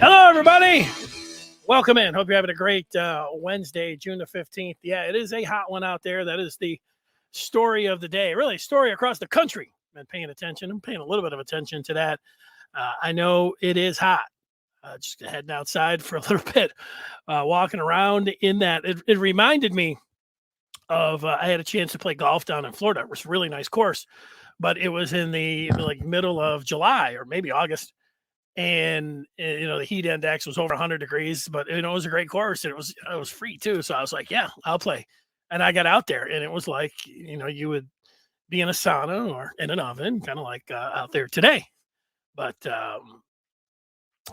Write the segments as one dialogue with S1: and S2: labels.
S1: Hello, everybody. Welcome in. Hope you're having a great Wednesday, June the 15th. Yeah, it is a hot one out there. That is the story of the day. Really, story across the country. Been paying attention. I'm paying a little bit of attention to that. I know it is hot. Just heading outside for a little bit, walking around in that. It reminded me of I had a chance to play golf down in Florida. It was a really nice course, but it was in the like middle of July or maybe August, and the heat index was over 100 degrees, but it was a great course, and it was free too. So I was like, yeah, I'll play. And I got out there, and it was like you would be in a sauna or in an oven, kind of like out there today. But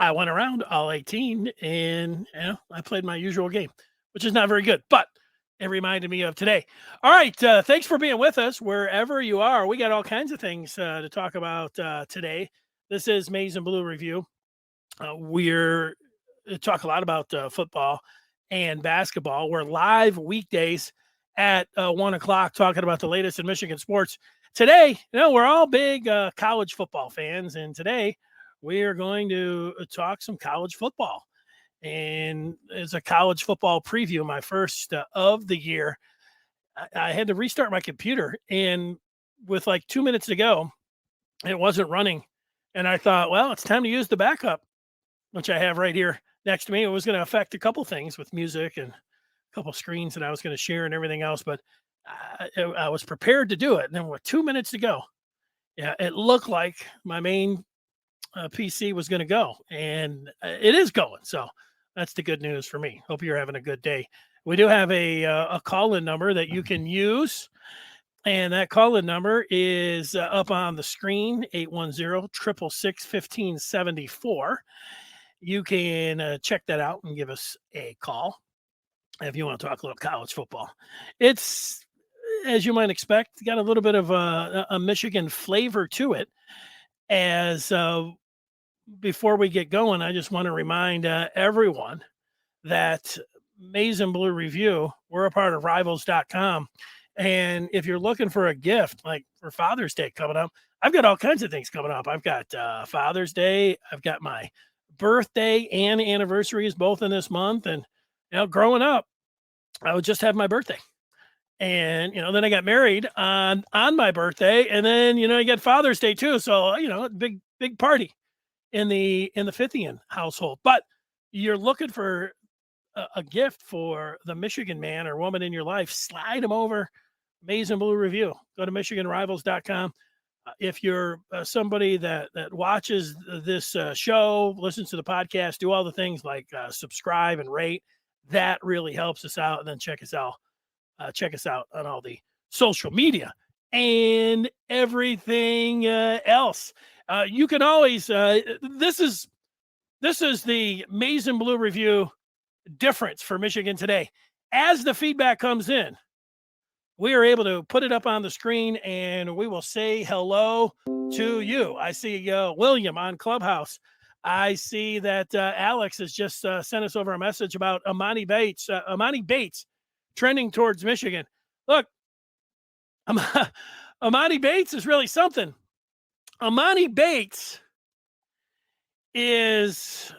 S1: I went around all 18, and I played my usual game, which is not very good, but it reminded me of today. All right, thanks for being with us wherever you are. We got all kinds of things to talk about today. This is Maize and Blue Review. We're talk a lot about football and basketball. We're live weekdays at 1 o'clock talking about the latest in Michigan sports. Today, we're all big college football fans, and today we are going to talk some college football. And it's a college football preview, my first of the year. I had to restart my computer, and with like 2 minutes to go, it wasn't running. And I thought, well, it's time to use the backup, which I have right here next to me. It was going to affect a couple things with music and a couple screens that I was going to share and everything else, but I was prepared to do it. And then with 2 minutes to go, it looked like my main PC was going to go, and it is going. So that's the good news for me. Hope you're having a good day. We do have a call-in number that you can use. And that call-in number is up on the screen, 810-666-1574. You can check that out and give us a call if you want to talk a little college football. It's, as you might expect, got a little bit of a Michigan flavor to it. As before we get going, I just want to remind everyone that Maize and Blue Review, we're a part of Rivals.com. And if you're looking for a gift, like for Father's Day coming up, I've got all kinds of things coming up. I've got Father's Day. I've got my birthday and anniversaries both in this month. And, growing up, I would just have my birthday. And, then I got married on my birthday. And then, I got Father's Day too. So, big party in the Fithian household. But you're looking for a gift for the Michigan man or woman in your life, slide them over. Maize and Blue Review. Go to MichiganRivals.com. If you're somebody that watches this show, listens to the podcast, do all the things like subscribe and rate, that really helps us out. And then check us out on all the social media and everything else. You can always. This is the Maize and Blue Review difference for Michigan today. As the feedback comes in, we are able to put it up on the screen, and we will say hello to you. I see William on Clubhouse. I see that Alex has just sent us over a message about Emoni Bates. Emoni Bates trending towards Michigan. Look, Emoni Bates is really something. Emoni Bates is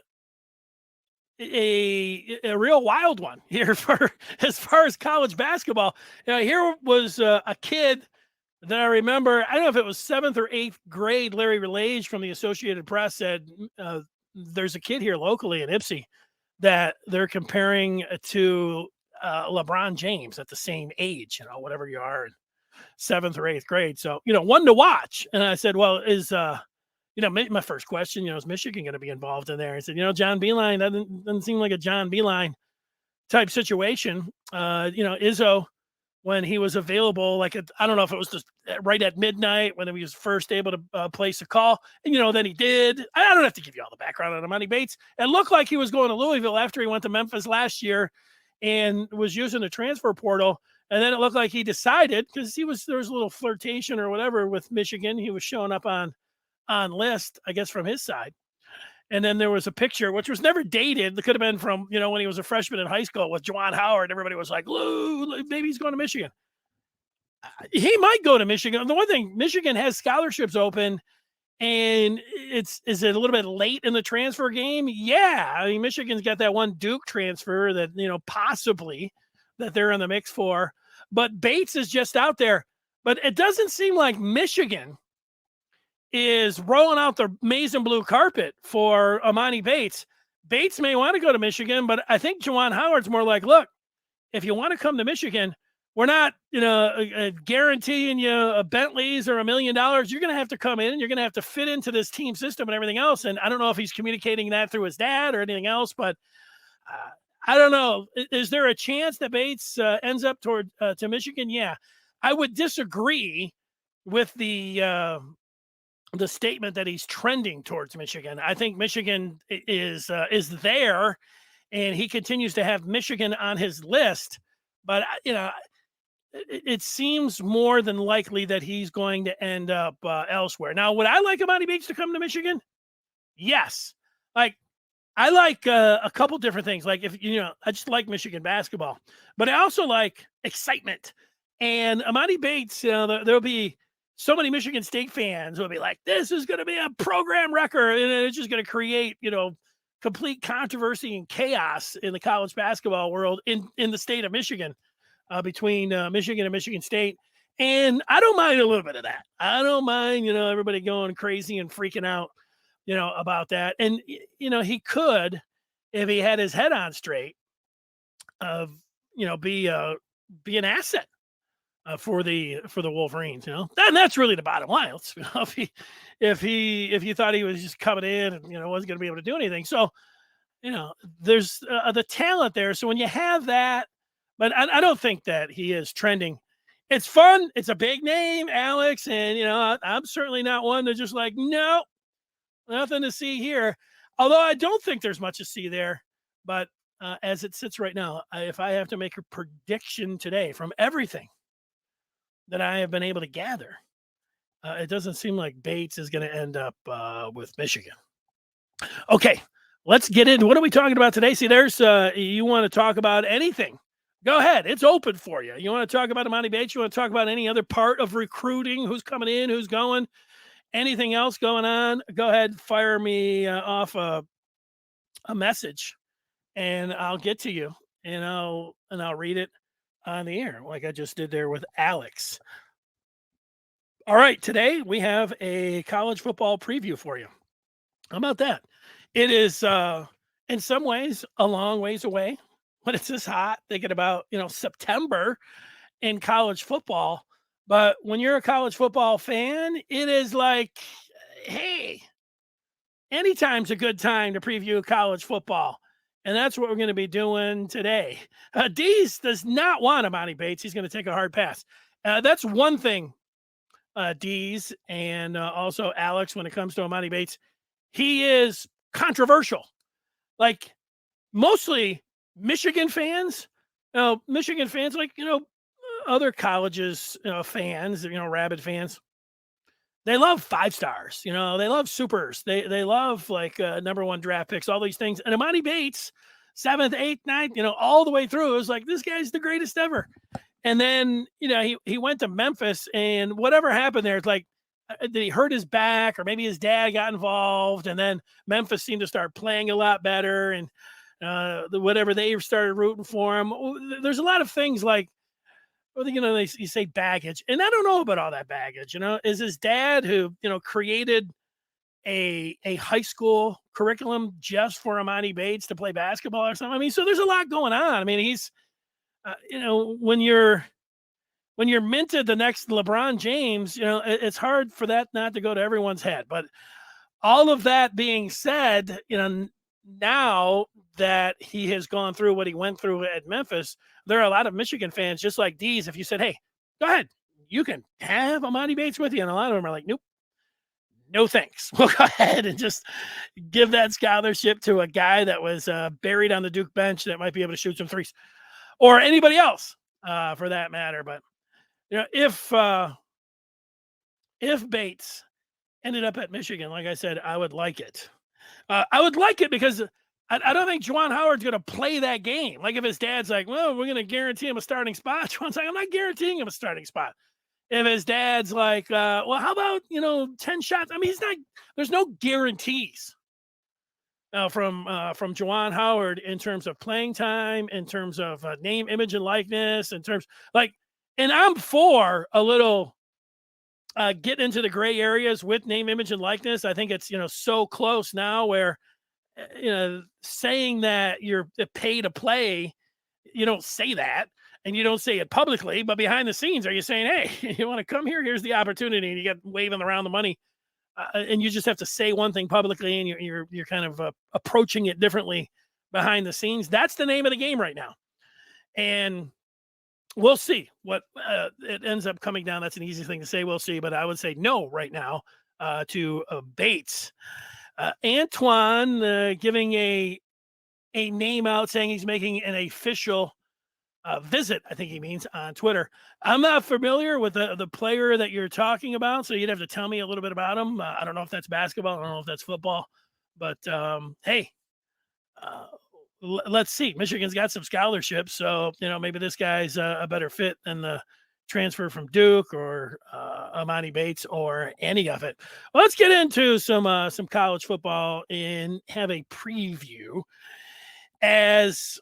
S1: a real wild one here for as far as college basketball. Here was a kid that I remember. I don't know if it was 7th or 8th grade. Larry Relage from the Associated Press said there's a kid here locally in Ypsi that they're comparing to LeBron James at the same age, whatever you are in 7th or 8th grade. So, one to watch. And I said, well, is my first question, is Michigan going to be involved in there? I said, John Beilein, that doesn't seem like a John Beilein type situation. Izzo, when he was available, I don't know if it was just right at midnight when he was first able to place a call. And, then he did. I don't have to give you all the background on Emoni Bates. It looked like he was going to Louisville after he went to Memphis last year and was using the transfer portal. And then it looked like he decided, because there was a little flirtation or whatever with Michigan. He was showing up on list, I guess, from his side. And then there was a picture, which was never dated. It could have been from, when he was a freshman in high school with Juwan Howard. Everybody was like, Lou, maybe he's going to Michigan. He might go to Michigan. The one thing, Michigan has scholarships open And is it a little bit late in the transfer game? Yeah. I mean, Michigan's got that one Duke transfer that, possibly that they're in the mix for. But Bates is just out there. But it doesn't seem like Michigan is rolling out the maize and blue carpet for Emoni Bates. Bates may want to go to Michigan, but I think Juwan Howard's more like, look, if you want to come to Michigan, we're not, guaranteeing you a Bentley's or $1 million. You're going to have to come in and you're going to have to fit into this team system and everything else. And I don't know if he's communicating that through his dad or anything else, but I don't know. Is there a chance that Bates ends up to Michigan? Yeah, I would disagree with the statement that he's trending towards Michigan. I think Michigan is there, and he continues to have Michigan on his list. But it seems more than likely that he's going to end up elsewhere. Now, would I like Emoni Bates to come to Michigan? Yes. Like, I like a couple different things. Like, I just like Michigan basketball, but I also like excitement. And Emoni Bates, there'll be so many Michigan State fans who will be like, this is going to be a program record, and it's just going to create, complete controversy and chaos in the college basketball world in the state of Michigan, between Michigan and Michigan State. And I don't mind a little bit of that. I don't mind, everybody going crazy and freaking out, about that. And, he could, if he had his head on straight, be an asset for the Wolverines, and that's really the bottom line. If you thought he was just coming in and wasn't going to be able to do anything, so there's the talent there. So when you have that, but I don't think that he is trending. It's fun. It's a big name, Alex, and I'm certainly not one to just like no, nothing to see here. Although I don't think there's much to see there, but as it sits right now, if I have to make a prediction today from everything that I have been able to gather, it doesn't seem like Bates is going to end up with Michigan. Okay, let's get into what are we talking about today? See, there's you want to talk about anything. Go ahead. It's open for you. You want to talk about Emoni Bates? You want to talk about any other part of recruiting? Who's coming in? Who's going? Anything else going on? Go ahead. Fire me off a message, and I'll get to you, and I'll read it on the air like I just did there with Alex. All right. Today we have a college football preview for you. How about that? It is in some ways a long ways away when it's this hot, thinking about, September in college football. But when you're a college football fan, it is like, hey, anytime's a good time to preview college football. And that's what we're going to be doing today. Dees does not want Emoni Bates. He's going to take a hard pass. That's one thing, Dees, and also Alex, when it comes to Emoni Bates. He is controversial. Like, mostly Michigan fans, like, other colleges, fans, rabid fans, they love 5 stars, they love supers. They love like number 1 draft picks, all these things. And Emoni Bates, 7th, 8th, 9th, all the way through, it was like, this guy's the greatest ever. And then, he went to Memphis, and whatever happened there, it's like, did he hurt his back, or maybe his dad got involved, and then Memphis seemed to start playing a lot better, and whatever, they started rooting for him. There's a lot of things like, you say baggage, and I don't know about all that baggage. Is his dad who created a high school curriculum just for Emoni Bates to play basketball or something? I mean, so there's a lot going on. I mean, he's when you're minted the next LeBron James, it's hard for that not to go to everyone's head. But all of that being said, now that he has gone through what he went through at Memphis, there are a lot of Michigan fans, just like Dees. If you said, hey, go ahead, you can have Emoni Bates with you. And a lot of them are like, nope, no thanks. We'll go ahead and just give that scholarship to a guy that was buried on the Duke bench that might be able to shoot some threes, or anybody else for that matter. But if Bates ended up at Michigan, like I said, I would like it. I would like it because I don't think Juwan Howard's going to play that game. Like if his dad's like, well, we're going to guarantee him a starting spot. Juwan's like, I'm not guaranteeing him a starting spot. if his dad's like, well, how about, 10 shots? I mean, there's no guarantees from Juwan Howard in terms of playing time, in terms of name, image, and likeness, in terms like, and I'm for a little get into the gray areas with name, image, and likeness. I think it's, so close now where, saying that you're pay to play, you don't say that and you don't say it publicly, but behind the scenes, are you saying, hey, you want to come here? Here's the opportunity. And you get waving around the money. And you just have to say one thing publicly and you're kind of approaching it differently behind the scenes. That's the name of the game right now. And we'll see what it ends up coming down. That's an easy thing to say. We'll see. But I would say no right now to Bates. Antoine giving a name out, saying he's making an official visit, I think he means, on Twitter. I'm not familiar with the player that you're talking about, so you'd have to tell me a little bit about him. I don't know if that's basketball. I don't know if that's football. But, hey, let's see. Michigan's got some scholarships, so, maybe this guy's a better fit than the transfer from Duke or Emoni Bates or any of it. Well, let's get into some college football and have a preview as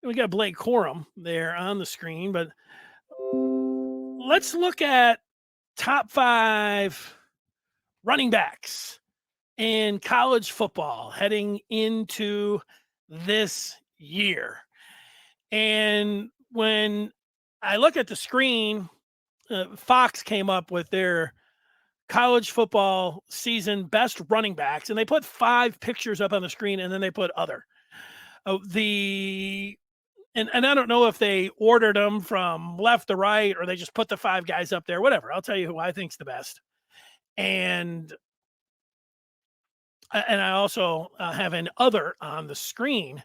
S1: we got Blake Corum there on the screen, but let's look at top 5 running backs in college football heading into this year. And when I look at the screen, Fox came up with their college football season best running backs, and they put 5 pictures up on the screen, and then they put other. And I don't know if they ordered them from left to right or they just put the 5 guys up there, whatever. I'll tell you who I think's the best. And I also have an other on the screen.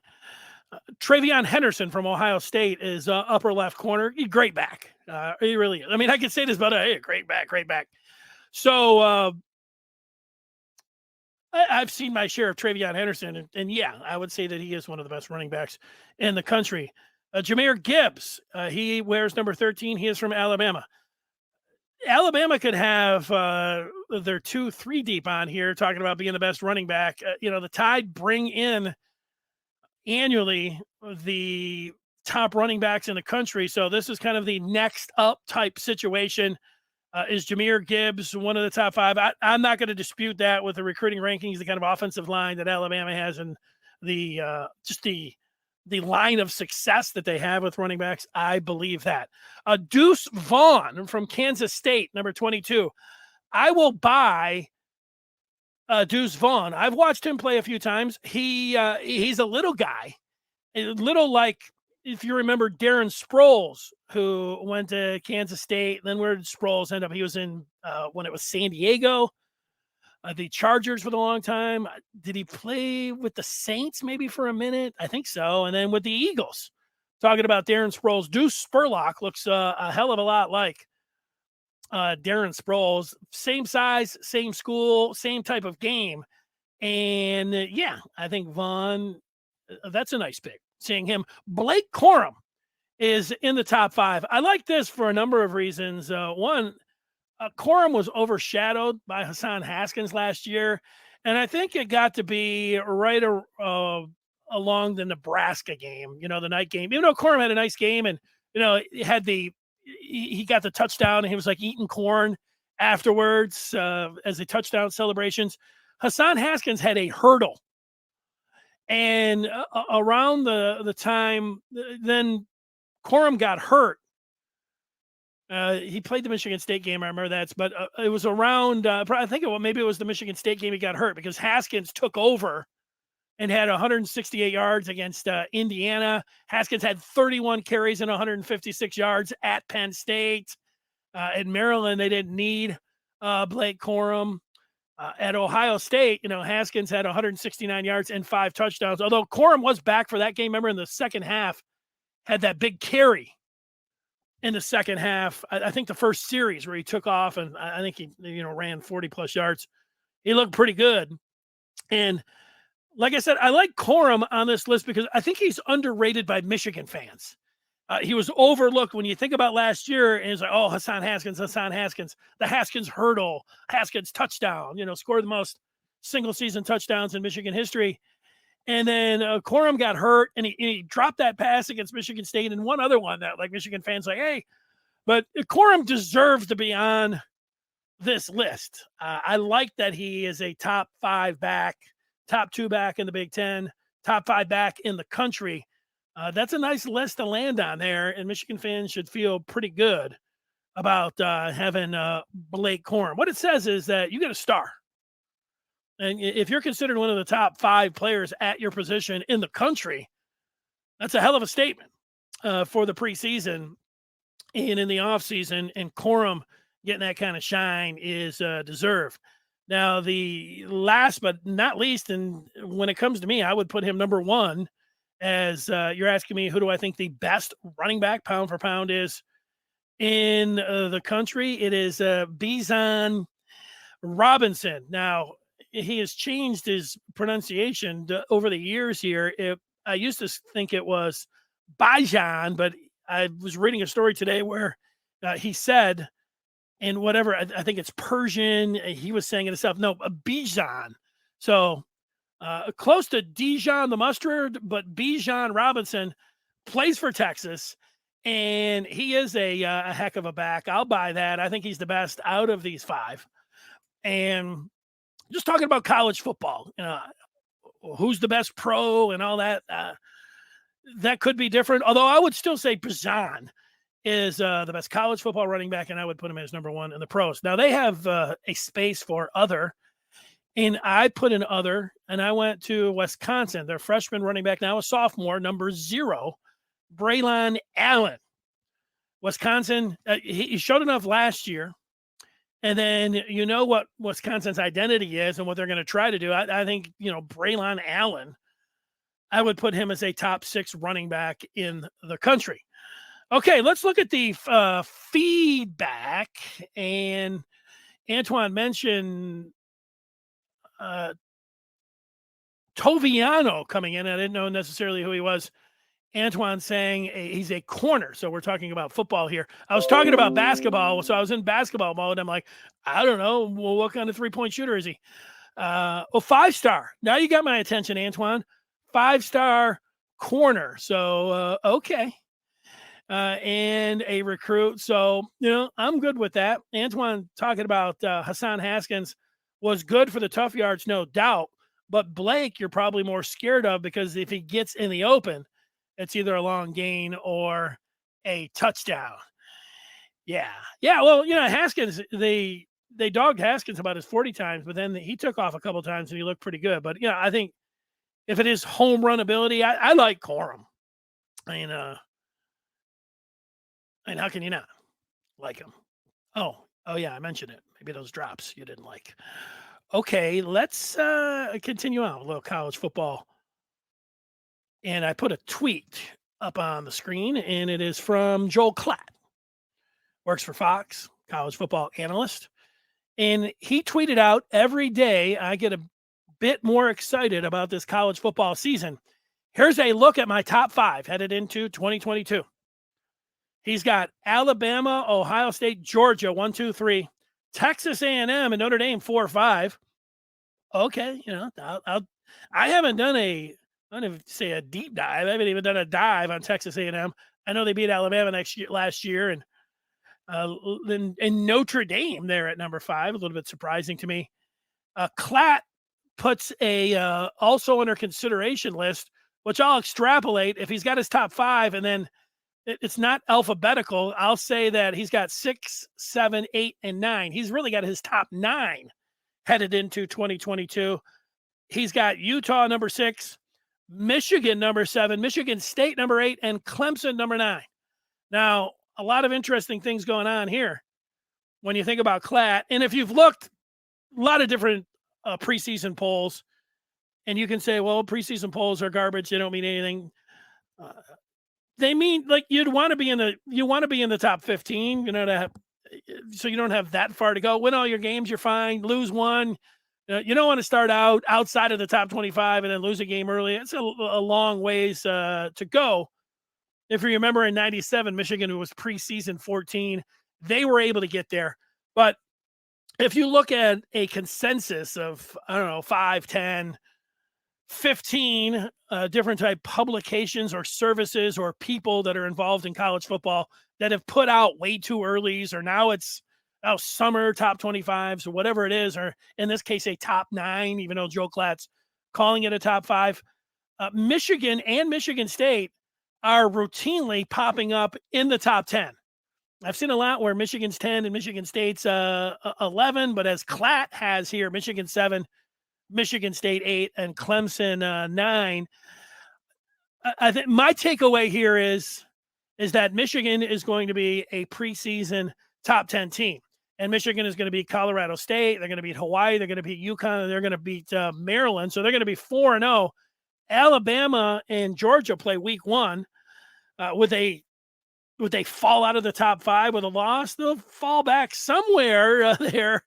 S1: Travion Henderson from Ohio State is upper left corner. Great back. He really is. I mean, I could say this about hey, great back. So I've seen my share of Travion Henderson, and yeah, I would say that he is one of the best running backs in the country. Jahmyr Gibbs, he wears number 13. He is from Alabama. Alabama could have their 2-3 deep on here talking about being the best running back. The Tide bring in annually the top running backs in the country, so this is kind of the next up type situation. Is Jahmyr Gibbs one of the top 5? I'm not going to dispute that with the recruiting rankings, the kind of offensive line that Alabama has, and the just the line of success that they have with running backs. I believe that. Deuce Vaughn from Kansas State, number 22. I will buy Deuce Vaughn. I've watched him play a few times. He's a little guy, a little like, if you remember Darren Sproles, who went to Kansas State, then where did Sproles end up? He was in when it was San Diego, the Chargers for the long time. Did he play with the Saints maybe for a minute? I think so. And then with the Eagles. Talking about Darren Sproles, Deuce Spurlock looks a hell of a lot like Darren Sproles. Same size, same school, same type of game. And yeah, I think Vaughn, that's a nice pick. Seeing him. Blake Corum is in the top 5. I like this for a number of reasons. One, Corum was overshadowed by Hassan Haskins last year, and I think it got to be right along the Nebraska game, the night game. Even though Corum had a nice game, and he got the touchdown, and he was like eating corn afterwards as the touchdown celebrations. Hassan Haskins had a hurdle. And around the time, then Corum got hurt. He played the Michigan State game. I remember that. But it was around, I think maybe it was the Michigan State game he got hurt because Haskins took over and had 168 yards against Indiana. Haskins had 31 carries and 156 yards at Penn State. At Maryland, they didn't need Blake Corum. At Ohio State, Haskins had 169 yards and 5 touchdowns, although Corum was back for that game. Remember, in the second half, had that big carry in the second half. I think the first series where he took off, and I think he ran 40-plus yards. He looked pretty good. And like I said, I like Corum on this list because I think he's underrated by Michigan fans. He was overlooked when you think about last year, and it's like, oh, Hassan Haskins, the Haskins hurdle, Haskins touchdown, scored the most single season touchdowns in Michigan history. And then Corum got hurt, and he dropped that pass against Michigan State, and one other one that like Michigan fans like, hey, but Corum deserves to be on this list. I like that he is a top 5 back, top 2 back in the Big Ten, top 5 back in the country. That's a nice list to land on there, and Michigan fans should feel pretty good about having Blake Corum. What it says is that you get a star. And if you're considered one of the top 5 players at your position in the country, that's a hell of a statement for the preseason and in the offseason. And Corum getting that kind of shine is deserved. Now, the last but not least, and when it comes to me, I would put him number 1. As you're asking me, who do I think the best running back pound for pound is in the country? It is Bijan Robinson. Now, he has changed his pronunciation over the years here. I used to think it was Bijan, but I was reading a story today where he said, in whatever, I think it's Persian, he was saying it himself. No, Bijan. So, close to Dijon the Mustard, but Bijan Robinson plays for Texas, and he is a heck of a back. I'll buy that. I think he's the best out of these 5. And just talking about college football, who's the best pro and all that, that could be different. Although I would still say Bijan is the best college football running back, and I would put him as number 1 in the pros. Now, they have a space for other. And I put in other, and I went to Wisconsin. Their freshman running back, now a sophomore, number 0, Braylon Allen. Wisconsin, he showed enough last year. And then you know what Wisconsin's identity is and what they're going to try to do. I think, Braylon Allen, I would put him as a top 6 running back in the country. Okay, let's look at the feedback. And Antoine mentioned Toviano coming in. I didn't know necessarily who he was. Antoine saying he's a corner. So we're talking about football here. I was talking about basketball. So I was in basketball mode. I'm like, I don't know. Well, what kind of 3-point shooter is he? 5-star. Now you got my attention, Antoine. 5-star corner. So, okay. And a recruit. So, I'm good with that. Antoine talking about Hassan Haskins was good for the tough yards, no doubt. But Blake, you're probably more scared of because if he gets in the open, it's either a long gain or a touchdown. Yeah. Well, Haskins, they dogged Haskins about his 40 times, but then he took off a couple times and he looked pretty good. But, I think if it is home run ability, I like Corum. And how can you not like him? Oh, yeah, I mentioned it. Maybe those drops you didn't like. Okay, let's continue on with a little college football. And I put a tweet up on the screen, and it is from Joel Klatt. Works for Fox, college football analyst. And he tweeted out, every day I get a bit more excited about this college football season. Here's a look at my top 5 headed into 2022. He's got Alabama, Ohio State, Georgia, 1, 2, 3. Texas A&M and Notre Dame, 4, 5. Okay, I haven't done I don't even say a deep dive. I haven't even done a dive on Texas A&M. I know they beat Alabama last year, and Notre Dame there at number 5, a little bit surprising to me. Klatt puts a also under consideration list, which I'll extrapolate if he's got his top 5, and then it's not alphabetical. I'll say that he's got 6, 7, 8, and 9. He's really got his top 9 headed into 2022. He's got Utah number 6, Michigan number 7, Michigan State number 8, and Clemson number 9. Now, a lot of interesting things going on here when you think about Klatt. And if you've looked, a lot of different preseason polls, and you can say, well, preseason polls are garbage. They don't mean anything. They mean like you want to be in the top 15, so you don't have that far to go. Win all your games, you're fine. Lose one. You don't want to start out outside of the top 25 and then lose a game early. It's a long ways to go. If you remember in 97, Michigan was preseason 14. They were able to get there. But if you look at a consensus of, I don't know, 5, 10, 15 different type publications or services or people that are involved in college football that have put out way too earlys, or now it's summer top 25s or whatever it is, or in this case, a top 9, even though Joe Klatt's calling it a top 5. Michigan and Michigan State are routinely popping up in the top 10. I've seen a lot where Michigan's 10 and Michigan State's 11, but as Klatt has here, Michigan 7, Michigan State 8, and Clemson 9. I think my takeaway here is that Michigan is going to be a preseason top 10 team. And Michigan is going to beat Colorado State. They're going to beat Hawaii. They're going to beat UConn. They're going to beat Maryland. So they're going to be 4-0. Alabama and Georgia play week 1 would they fall out of the top 5 with a loss? They'll fall back somewhere there.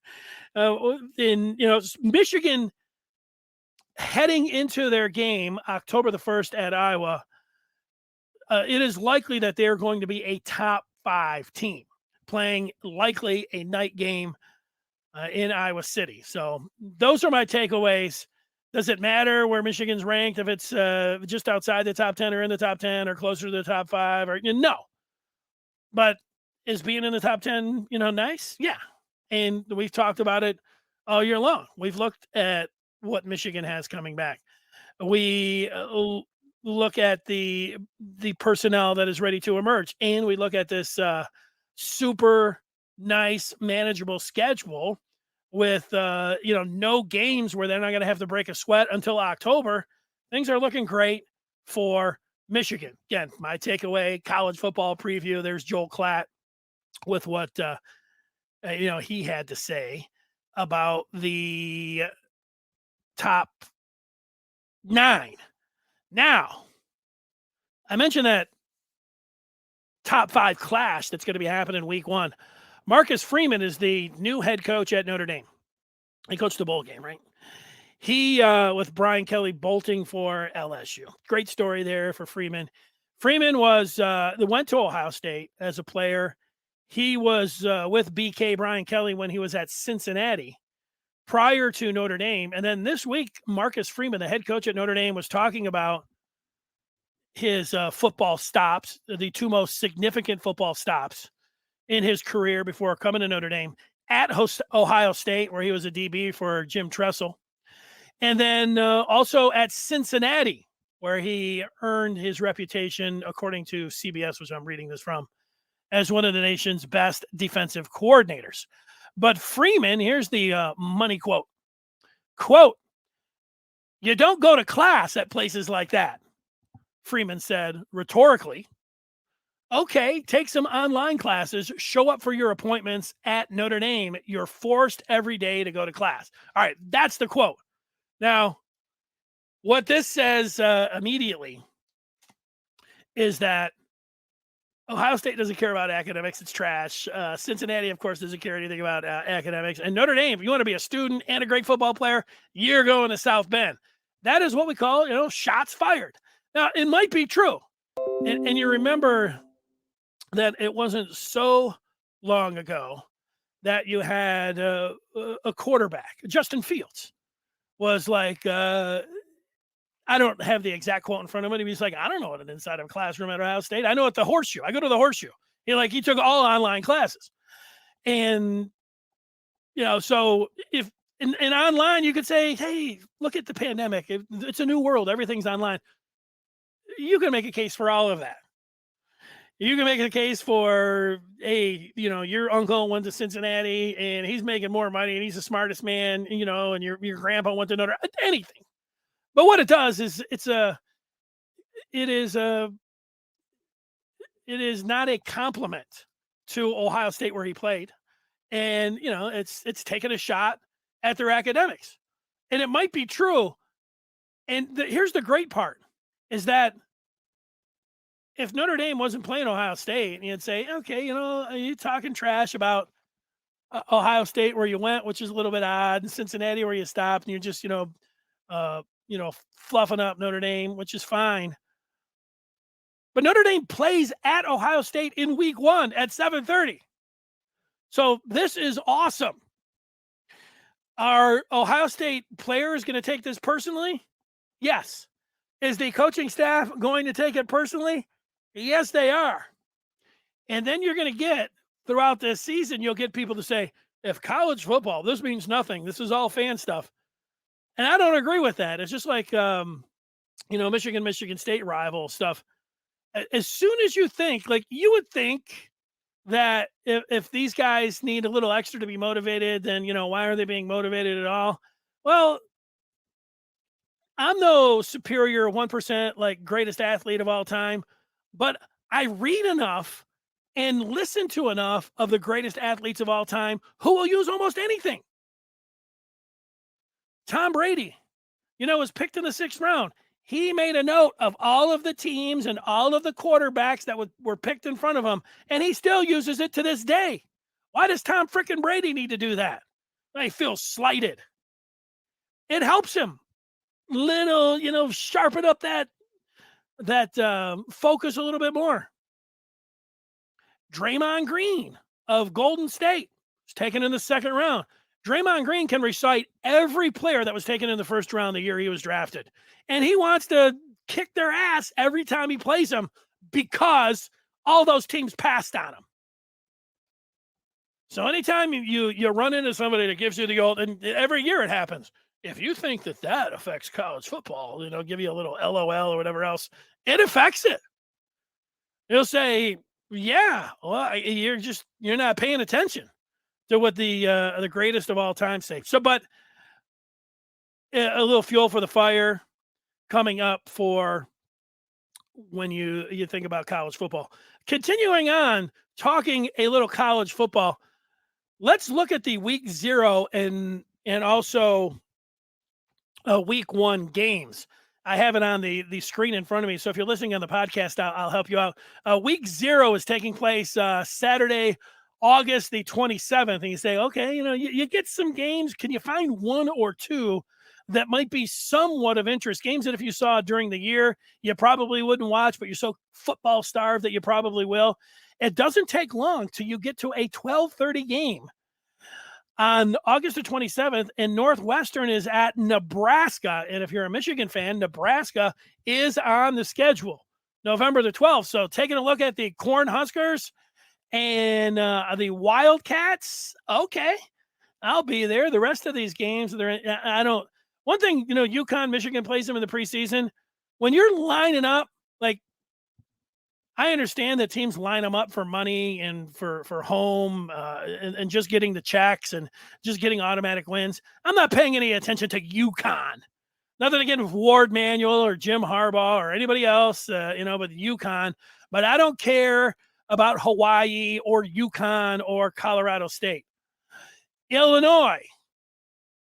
S1: Michigan heading into their game October the 1st at Iowa, it is likely that they're going to be a top 5 team playing likely a night game in Iowa City. So those are my takeaways. Does it matter where Michigan's ranked, if it's just outside the top 10 or in the top 10 or closer to the top 5? Or no. But is being in the top 10, nice? Yeah. And we've talked about it all year long. We've looked at what Michigan has coming back. We look at the personnel that is ready to emerge, and we look at this super nice, manageable schedule with no games where they're not going to have to break a sweat until October. Things are looking great for Michigan. Again, my takeaway, college football preview. There's Joel Klatt with what he had to say about the top 9. Now, I mentioned that top 5 clash that's going to be happening week 1. Marcus Freeman is the new head coach at Notre Dame. He coached the bowl game, right? He, with Brian Kelly, bolting for LSU. Great story there for Freeman. Freeman went to Ohio State as a player. He was with BK Brian Kelly when he was at Cincinnati prior to Notre Dame. And then this week, Marcus Freeman, the head coach at Notre Dame, was talking about his football stops, the 2 most significant football stops in his career before coming to Notre Dame, at Ohio State, where he was a DB for Jim Tressel, and then also at Cincinnati, where he earned his reputation, according to CBS, which I'm reading this from, as one of the nation's best defensive coordinators. But Freeman, here's the money quote. Quote, "You don't go to class at places like that," Freeman said rhetorically. Okay, take some online classes, show up for your appointments at Notre Dame. You're forced every day to go to class. All right, that's the quote. Now, what this says immediately is that Ohio State doesn't care about academics. It's trash. Cincinnati, of course, doesn't care anything about academics. And Notre Dame, if you want to be a student and a great football player, you're going to South Bend. That is what we call, shots fired. Now, it might be true. And you remember that it wasn't so long ago that you had a quarterback, Justin Fields, was like, I don't have the exact quote in front of me. He's like, I don't know what an inside of a classroom at Ohio State. I know at the Horseshoe. I go to the Horseshoe. He took all online classes. And, so if in online, you could say, hey, look at the pandemic. It's a new world. Everything's online. You can make a case for all of that. You can make a case for, hey, your uncle went to Cincinnati and he's making more money and he's the smartest man, and your grandpa went to Notre Dame, anything. But what it does is it is not a compliment to Ohio State where he played. And, it's taking a shot at their academics. And it might be true. And here's the great part is that if Notre Dame wasn't playing Ohio State, and you'd say, okay, you're talking trash about Ohio State where you went, which is a little bit odd, and Cincinnati where you stopped, and you're just, fluffing up Notre Dame, which is fine. But Notre Dame plays at Ohio State in week 1 at 7:30. So this is awesome. Are Ohio State players going to take this personally? Yes. Is the coaching staff going to take it personally? Yes, they are. And then you're going to get, throughout this season, you'll get people to say, if college football, this means nothing. This is all fan stuff. And I don't agree with that. It's just like, Michigan State rival stuff. As soon as you think, like you would think that if these guys need a little extra to be motivated, then, why are they being motivated at all? Well, I'm no superior 1%, like greatest athlete of all time, but I read enough and listen to enough of the greatest athletes of all time who will use almost anything. Tom Brady, was picked in the 6th round. He made a note of all of the teams and all of the quarterbacks that were picked in front of him, and he still uses it to this day. Why does Tom frickin' Brady need to do that? I feel slighted. It helps him. Little, sharpen up that focus a little bit more. Draymond Green of Golden State was taken in the 2nd round. Draymond Green can recite every player that was taken in the 1st round the year he was drafted. And he wants to kick their ass every time he plays them because all those teams passed on him. So anytime you run into somebody that gives you the old, and every year it happens, if you think that affects college football, give you a little LOL or whatever else, it affects it. He'll say, yeah, well, you're not paying attention to what the greatest of all time say. So, but a little fuel for the fire coming up for when you think about college football. Continuing on, talking a little college football, let's look at the week 0 and also week 1 games. I have it on the screen in front of me. So if you're listening on the podcast, I'll help you out. Week 0 is taking place Saturday, August the 27th. And you say, okay, you get some games. Can you find 1 or 2 that might be somewhat of interest? Games that if you saw during the year, you probably wouldn't watch, but you're so football starved that you probably will. It doesn't take long till you get to a 12:30 game on August the 27th, and Northwestern is at Nebraska. And if you're a Michigan fan, Nebraska is on the schedule, November the 12th. So taking a look at the Cornhuskers and the Wildcats, okay, I'll be there. The rest of these games, one thing, UConn, Michigan plays them in the preseason. When you're lining up, like, I understand that teams line them up for money and for home and just getting the checks and just getting automatic wins. I'm not paying any attention to UConn. Nothing against Ward Manuel or Jim Harbaugh or anybody else, but UConn. But I don't care about Hawaii or UConn or Colorado State. Illinois.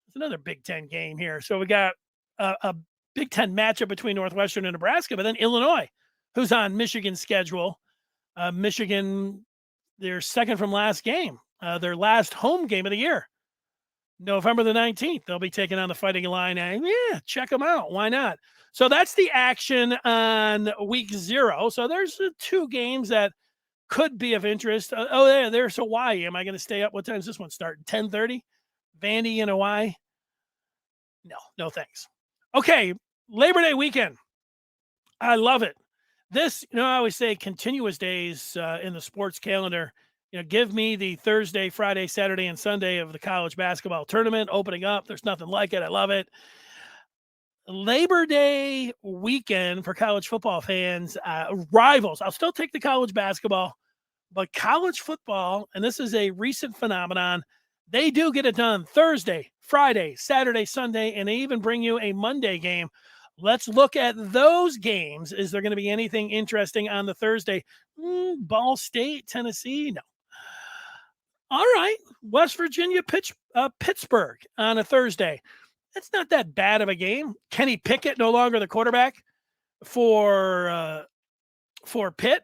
S1: It's another Big Ten game here. So we got a Big Ten matchup between Northwestern and Nebraska, but then Illinois, who's on Michigan's schedule. Michigan, their second from last game, their last home game of the year, November the 19th. They'll be taking on the Fighting Illini. Yeah, check them out. Why not? So that's the action on week 0. So there's 2 games that could be of interest. There's Hawaii. Am I going to stay up? What time does this one start? 10:30? Vandy in Hawaii? No thanks. Okay, Labor Day weekend. I love it. This, I always say continuous days in the sports calendar. Give me the Thursday, Friday, Saturday, and Sunday of the college basketball tournament opening up. There's nothing like it. I love it. Labor Day weekend for college football fans, rivals. I'll still take the college basketball, but college football, and this is a recent phenomenon, they do get it done Thursday, Friday, Saturday, Sunday, and they even bring you a Monday game. Let's look at those games. Is there going to be anything interesting on the Thursday? Ball State, Tennessee? No. All right. West Virginia, Pittsburgh on a Thursday. That's not that bad of a game. Kenny Pickett, no longer the quarterback for Pitt.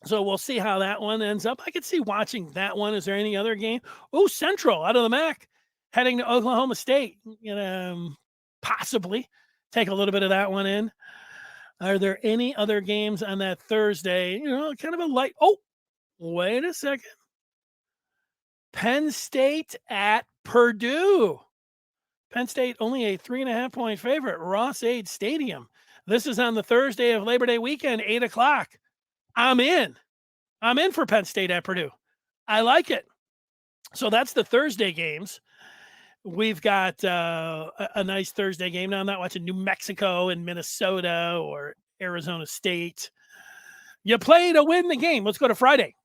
S1: So we'll see how that one ends up. I could see watching that one. Is there any other game? Oh, Central out of the MAC heading to Oklahoma State. Possibly take a little bit of that one in. Are there any other games on that Thursday? Kind of a light. Oh, wait a second. Penn State at Purdue. Penn State only a 3.5-point favorite. Ross-Ade Stadium. This is on the Thursday of Labor Day weekend, 8:00. I'm in. I'm in for Penn State at Purdue. I like it. So that's the Thursday games. We've got a nice Thursday game. Now I'm not watching New Mexico and Minnesota or Arizona State. You play to win the game. Let's go to Friday.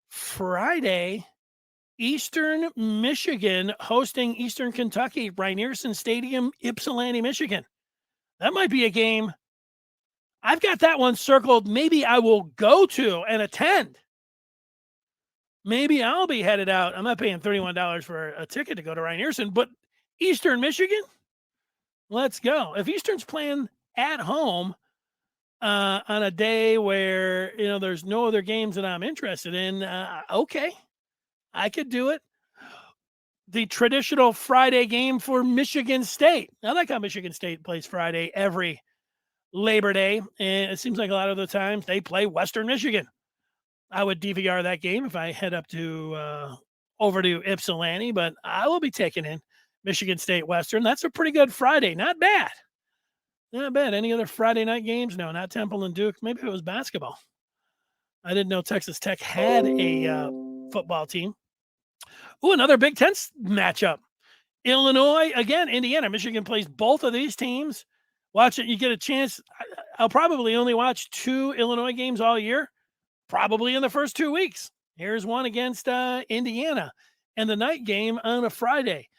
S1: Friday, Eastern Michigan hosting Eastern Kentucky, Rynearson Stadium, Ypsilanti, Michigan. That might be a game. I've got that one circled. Maybe I will go to and attend. Maybe I'll be headed out. I'm not paying $31 for a ticket to go to Rynearson, but Eastern Michigan, let's go. If Eastern's playing at home on a day where, there's no other games that I'm interested in, okay, I could do it. The traditional Friday game for Michigan State. I like how Michigan State plays Friday every Labor Day, and it seems like a lot of the times they play Western Michigan. I would DVR that game if I head up to over to Ypsilanti, but I will be taking in Michigan State Western. That's a pretty good Friday. Not bad. Not bad. Any other Friday night games? No, not Temple and Duke. Maybe it was basketball. I didn't know Texas Tech had a football team. Ooh, another Big Ten matchup. Illinois, again, Indiana. Michigan plays both of these teams. Watch it. You get a chance. I'll probably only watch 2 Illinois games all year, probably in the first 2 weeks. Here's one against Indiana and the night game on a Friday.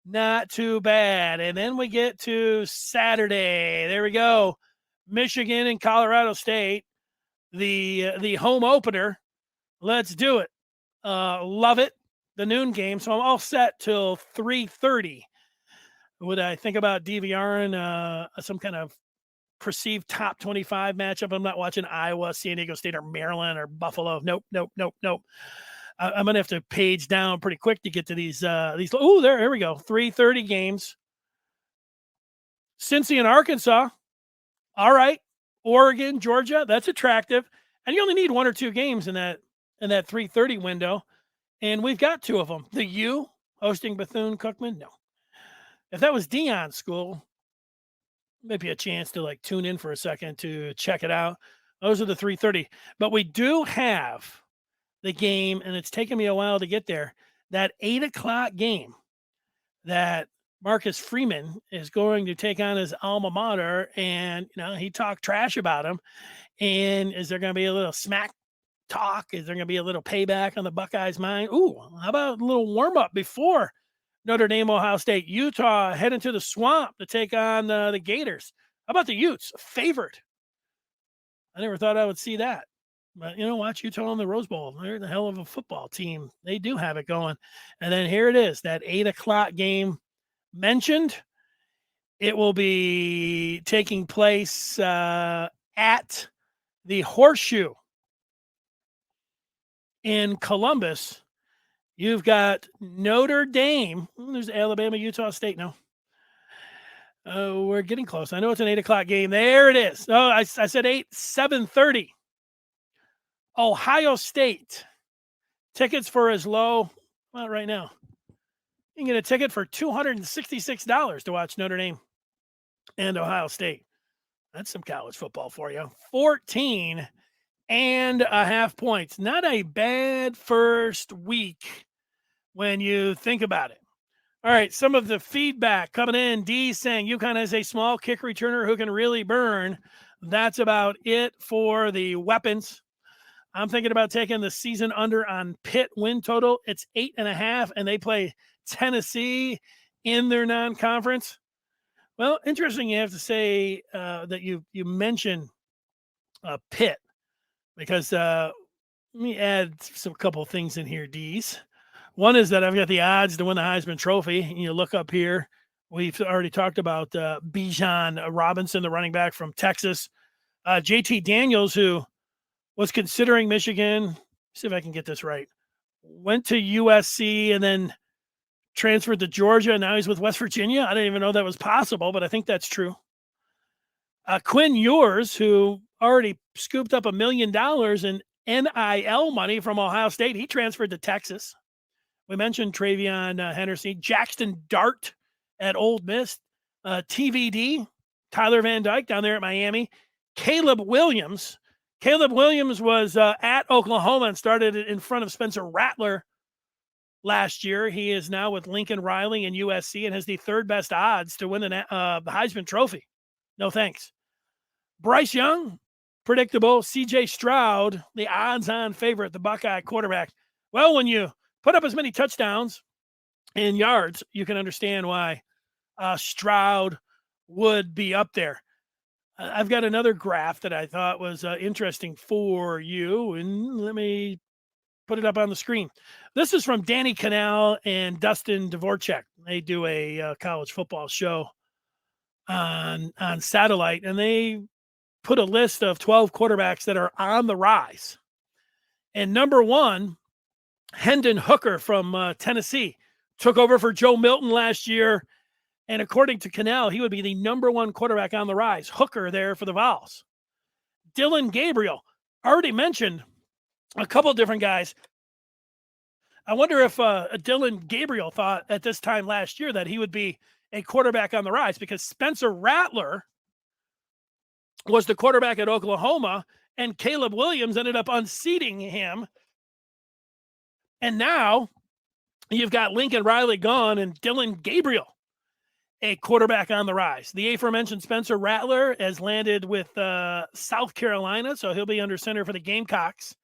S1: Not too bad. And then we get to Saturday. There we go. Michigan and Colorado State, the home opener. Let's do it. Love it. The noon game. So I'm all set till 3:30. Would I think about DVRing some kind of perceived top 25 matchup? I'm not watching Iowa, San Diego State, or Maryland, or Buffalo. Nope. I'm gonna have to page down pretty quick to get to these. Oh, here we go. 3:30 games. Cincy and Arkansas. All right. Oregon, Georgia. That's attractive. And you only need 1 or 2 games in that 3:30 window. And we've got 2 of them. The U hosting Bethune-Cookman. No. If that was Dion's school, maybe a chance to tune in for a second to check it out. Those are the 3:30. But we do have the game, and it's taken me a while to get there, that 8:00 game that Marcus Freeman is going to take on his alma mater, and he talked trash about him. And is there going to be a little smack talk? Is there going to be a little payback on the Buckeyes' mind? Ooh, how about a little warm-up before Notre Dame, Ohio State, Utah heading to the Swamp to take on the Gators? How about the Utes, favored? I never thought I would see that. But, watch Utah in the Rose Bowl. They're the hell of a football team. They do have it going. And then here it is, that 8:00 game mentioned. It will be taking place at the Horseshoe in Columbus. You've got Notre Dame. There's Alabama, Utah State. No. We're getting close. I know it's an 8:00 game. There it is. Oh, I said 7:30. Ohio State. Tickets for as low, well, right now, you can get a ticket for $266 to watch Notre Dame and Ohio State. That's some college football for you. 14.5 points. Not a bad first week when you think about it. All right, some of the feedback coming in. D saying UConn has a small kick returner who can really burn. That's about it for the weapons. I'm thinking about taking the season under on Pitt win total. It's 8.5, and they play Tennessee in their non-conference. Well, interesting. You have to say that you mentioned Pitt, because let me add a couple of things in here, D's. One is that I've got the odds to win the Heisman Trophy. You look up here. We've already talked about Bijan Robinson, the running back from Texas. JT Daniels, who was considering Michigan. See if I can get this right. Went to USC and then transferred to Georgia. And now he's with West Virginia. I didn't even know that was possible, but I think that's true. Quinn Ewers, who already scooped up $1 million in NIL money from Ohio State, he transferred to Texas. We mentioned Travion Henderson, Jackson Dart at Ole Miss, TVD, Tyler Van Dyke down there at Miami, Caleb Williams. Caleb Williams was at Oklahoma and started in front of Spencer Rattler last year. He is now with Lincoln Riley and USC and has the third best odds to win the Heisman Trophy. No thanks. Bryce Young, predictable. CJ Stroud, the odds-on favorite, the Buckeye quarterback. Well, when you put up as many touchdowns and yards, you can understand why Stroud would be up there. I've got another graph that I thought was interesting for you, and let me put it up on the screen. This is from Danny Kanell and Dustin Dvorak. They do a college football show on satellite, and they put a list of 12 quarterbacks that are on the rise. And number one, Hendon Hooker from Tennessee, took over for Joe Milton last year. And according to Kanell, he would be the number one quarterback on the rise. Hooker there for the Vols. Dylan Gabriel, already mentioned a couple different guys. I wonder if Dylan Gabriel thought at this time last year that he would be a quarterback on the rise, because Spencer Rattler was the quarterback at Oklahoma, and Caleb Williams ended up unseating him. And now you've got Lincoln Riley gone and Dylan Gabriel, a quarterback on the rise. The aforementioned Spencer Rattler has landed with South Carolina, so he'll be under center for the Gamecocks.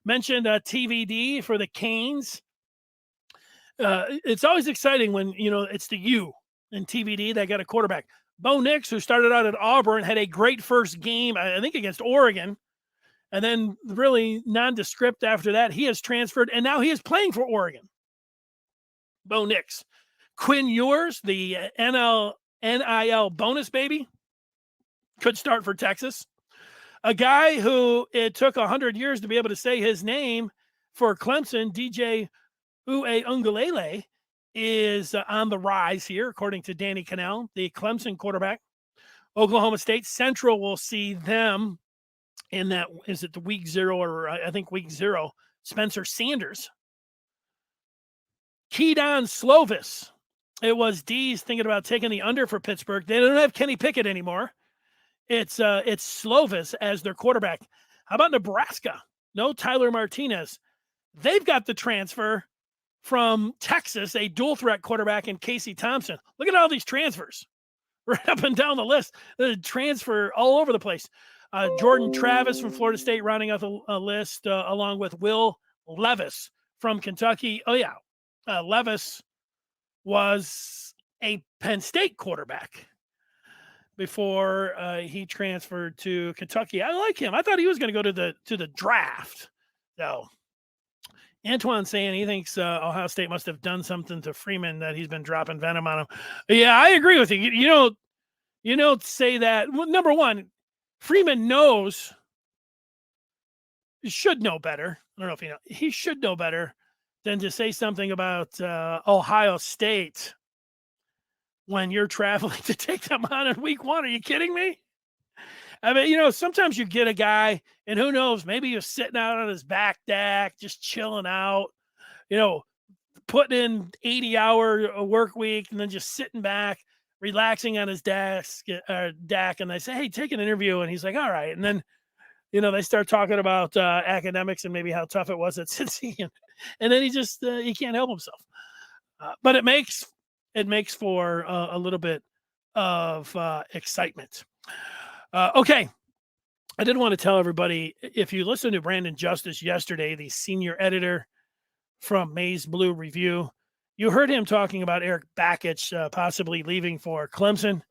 S1: Mentioned TVD for the Canes. It's always exciting when, it's the U in TVD that got a quarterback. Bo Nix, who started out at Auburn, had a great first game, I think, against Oregon, and then really nondescript after that. He has transferred, and now he is playing for Oregon. Bo Nix. Quinn Ewers, the NIL bonus baby, could start for Texas. A guy who it took 100 years to be able to say his name for Clemson, DJ Uiagalelei, is on the rise here, according to Danny Kanell, the Clemson quarterback. Oklahoma State Central will see them in that, is it the week 0 or I think week 0, Spencer Sanders. Keydon Slovis. It was D's thinking about taking the under for Pittsburgh. They don't have Kenny Pickett anymore. It's Slovis as their quarterback. How about Nebraska? No Tyler Martinez. They've got the transfer from Texas, a dual threat quarterback in Casey Thompson. Look at all these transfers right up and down the list. The transfer all over the place. Jordan Travis from Florida State rounding out a list, along with Will Levis from Kentucky. Oh, yeah. Levis was a Penn State quarterback before he transferred to Kentucky. I like him. I thought he was going to go to the draft, though. Antoine saying he thinks Ohio State must have done something to Freeman, that he's been dropping venom on him. Yeah, I agree with you. You don't say that. Well, number one, Freeman should know better. I don't know if he should know better than to say something about Ohio State when you're traveling to take them on in week 1. Are you kidding me? I mean, sometimes you get a guy, and who knows, maybe he's sitting out on his back deck, just chilling out, putting in 80-hour work week and then just sitting back, relaxing on his deck, and they say, hey, take an interview. And he's like, all right. And then, they start talking about academics and maybe how tough it was at Cincy. And then he can't help himself. But it makes for a little bit of excitement. Okay. I did want to tell everybody, if you listened to Brandon Justice yesterday, the senior editor from Maize Blue Review, you heard him talking about Erik Bakich possibly leaving for Clemson,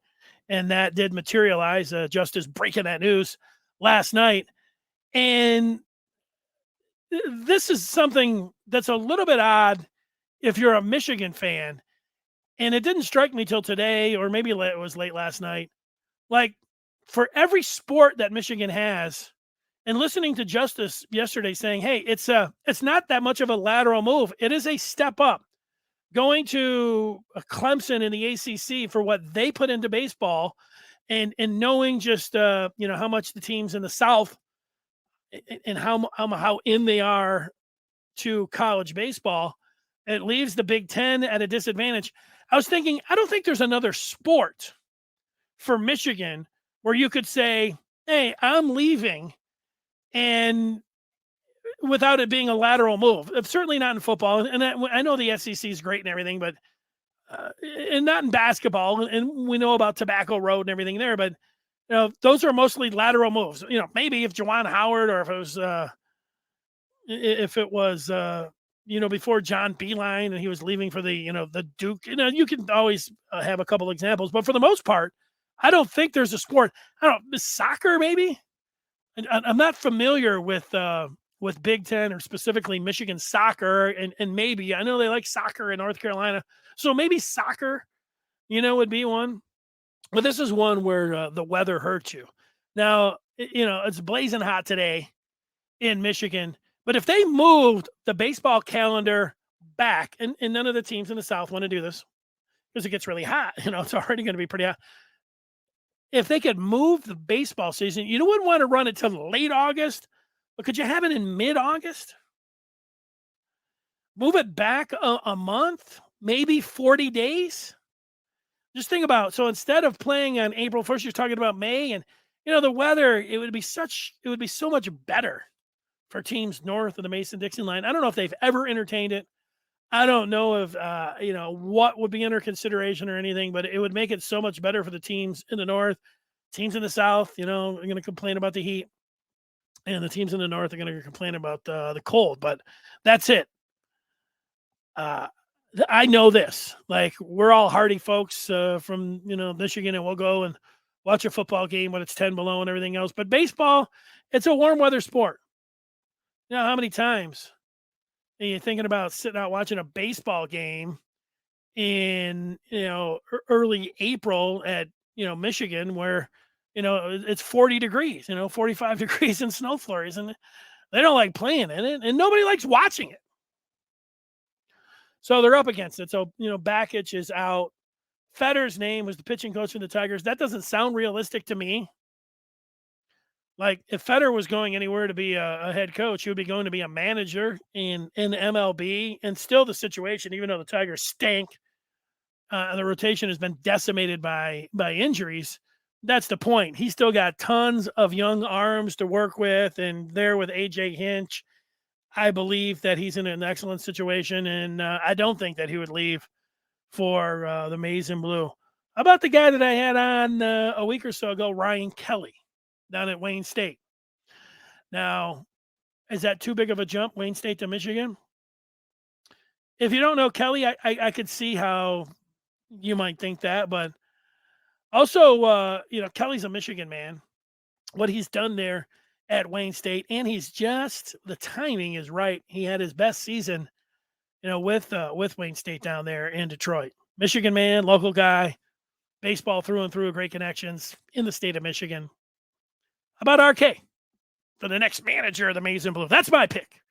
S1: and that did materialize. Justice breaking that news last night. And this is something that's a little bit odd if you're a Michigan fan, and it didn't strike me till today, or maybe it was late last night. Like, for every sport that Michigan has, and listening to Justice yesterday saying, hey, it's not that much of a lateral move. It is a step up. Going to Clemson in the ACC for what they put into baseball and knowing just how much the teams in the South and how in they are to college baseball, it leaves the Big Ten at a disadvantage. I was thinking, I don't think there's another sport for Michigan where you could say, "Hey, I'm leaving," and without it being a lateral move. Certainly not in football, and I know the SEC is great and everything, but and not in basketball. And we know about Tobacco Road and everything there, but those are mostly lateral moves. Maybe if Juwan Howard or if it was before John Beeline and he was leaving for the Duke. You can always have a couple examples, but for the most part, I don't think there's a sport. I don't know, soccer maybe. I'm not familiar with Big Ten or specifically Michigan soccer, and maybe I know they like soccer in North Carolina, so maybe soccer, would be one. But this is one where the weather hurts you. Now, it's blazing hot today in Michigan, but if they moved the baseball calendar back, and none of the teams in the South want to do this because it gets really hot, it's already going to be pretty hot. If they could move the baseball season, you wouldn't want to run it till late August, but could you have it in mid-August? Move it back a month, maybe 40 days? Just think about, so instead of playing on April 1st, you're talking about May, and the weather, it would be so much better for teams north of the Mason-Dixon line. I don't know if they've ever entertained it. I don't know if what would be under consideration or anything, but it would make it so much better for the teams in the north. Teams in the south, are going to complain about the heat, and the teams in the north are going to complain about the cold. But that's it. I know this. Like, we're all hardy folks from Michigan, and we'll go and watch a football game when it's 10 below and everything else. But baseball, it's a warm weather sport. How many times are you thinking about sitting out watching a baseball game in early April at Michigan, where it's 40 degrees, 45 degrees in snow flurries, and they don't like playing in it, and nobody likes watching it. So they're up against it. So Bakich is out. Fetter's name was the pitching coach for the Tigers. That doesn't sound realistic to me. Like, if Fetter was going anywhere to be a head coach, he would be going to be a manager in MLB. And still the situation, even though the Tigers stink, the rotation has been decimated by injuries. That's the point. He's still got tons of young arms to work with, and there with AJ Hinch, I believe that he's in an excellent situation, and I don't think that he would leave for the Maize and Blue. How about the guy that I had on a week or so ago, Ryan Kelly, down at Wayne State? Now, is that too big of a jump, Wayne State to Michigan? If you don't know Kelly, I could see how you might think that, but also, Kelly's a Michigan man. What he's done there at Wayne State, and the timing is right. He had his best season, with Wayne State down there in Detroit. Michigan man, local guy, baseball through and through, great connections in the state of Michigan. How about RK for the next manager of the Maize and Blue? That's my pick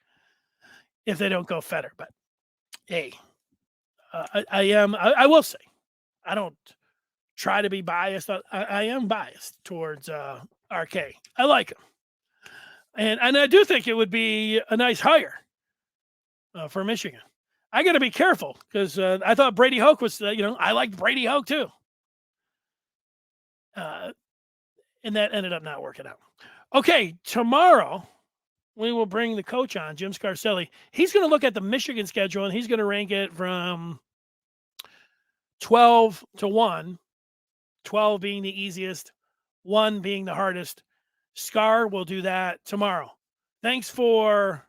S1: if they don't go Fetter. But hey, I will say, I don't try to be biased. I am biased towards RK. I like him. And I do think it would be a nice hire for Michigan. I got to be careful because I thought Brady Hoke was, I liked Brady Hoke too. And that ended up not working out. Okay, tomorrow we will bring the coach on, Jim Scarcelli. He's going to look at the Michigan schedule, and he's going to rank it from 12 to 1, 12 being the easiest, 1 being the hardest. Scar will do that tomorrow. Thanks for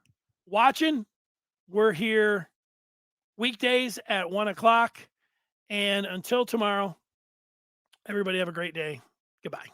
S1: watching. We're here weekdays at 1 o'clock. And until tomorrow, everybody have a great day. Goodbye.